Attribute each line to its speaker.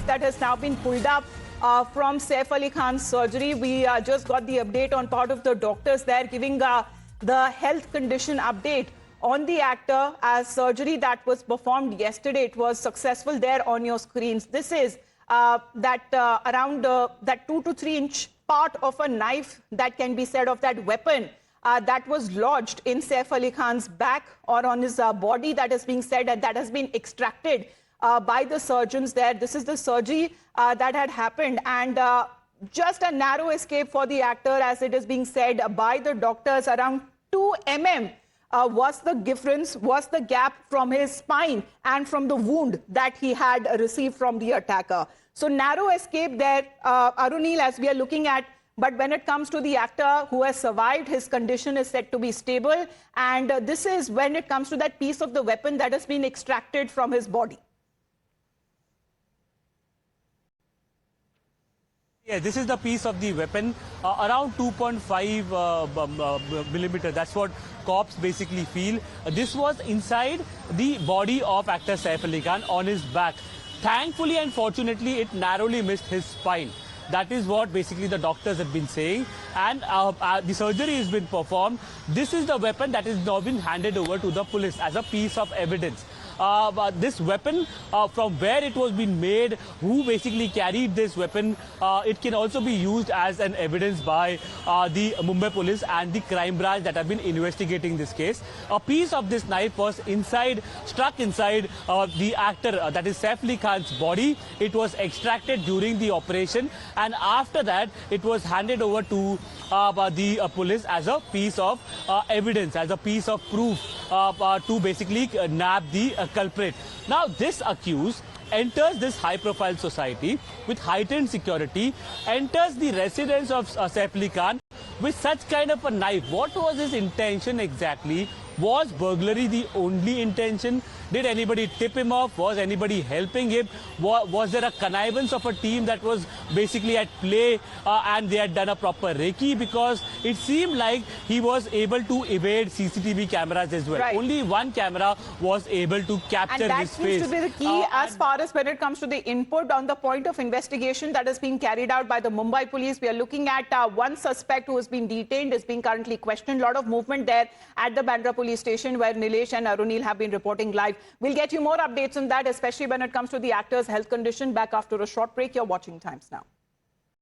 Speaker 1: knife that has now been pulled up from Saif Ali Khan's surgery. We just got the update on part of the doctors there giving the health condition update on the actor as surgery that was performed yesterday. It was successful there on your screens. This is around that 2 to 3 inch part of a knife that can be said of that weapon that was lodged in Saif Ali Khan's back or on his body, that is being said, and that has been extracted by the surgeons there. This is the surgery that had happened, and just a narrow escape for the actor, as it is being said by the doctors. Around 2 mm was the difference, was the gap from his spine and from the wound that he had received from the attacker. So narrow escape there, Arunil, as we are looking at. But when it comes to the actor who has survived, his condition is said to be stable. And this is when it comes to that piece of the weapon that has been extracted from his body.
Speaker 2: Yeah, this is the piece of the weapon, around 2.5 millimeter. That's what cops basically feel. This was inside the body of actor Saif Ali Khan on his back. Thankfully and fortunately, it narrowly missed his spine. That is what basically the doctors have been saying. And the surgery has been performed. This is the weapon that has now been handed over to the police as a piece of evidence. This weapon, from where it was being made, who basically carried this weapon, it can also be used as an evidence by the Mumbai police and the crime branch that have been investigating this case. A piece of this knife was struck inside the actor, that is Saif Ali Khan's body. It was extracted during the operation, and after that it was handed over to the police as a piece of evidence, as a piece of proof to basically nab the culprit. Now this accused enters this high-profile society with heightened security, enters the residence of Saif Ali Khan with such kind of a knife. What was his intention exactly? Was burglary the only intention? Did anybody tip him off? Was anybody helping him? Was there a connivance of a team that was basically at play and they had done a proper recce? Because it seemed like he was able to evade CCTV cameras as well.
Speaker 1: Right.
Speaker 2: Only one camera was able to capture his face.
Speaker 1: And that seems to be the key as far as when it comes to the input on the point of investigation that is being carried out by the Mumbai police. We are looking at one suspect who has been detained, is being currently questioned. A lot of movement there at the Bandra police station where Nilesh and Arunil have been reporting live. We'll get you more updates on that, especially when it comes to the actor's health condition. Back after a short break. You're watching Times Now.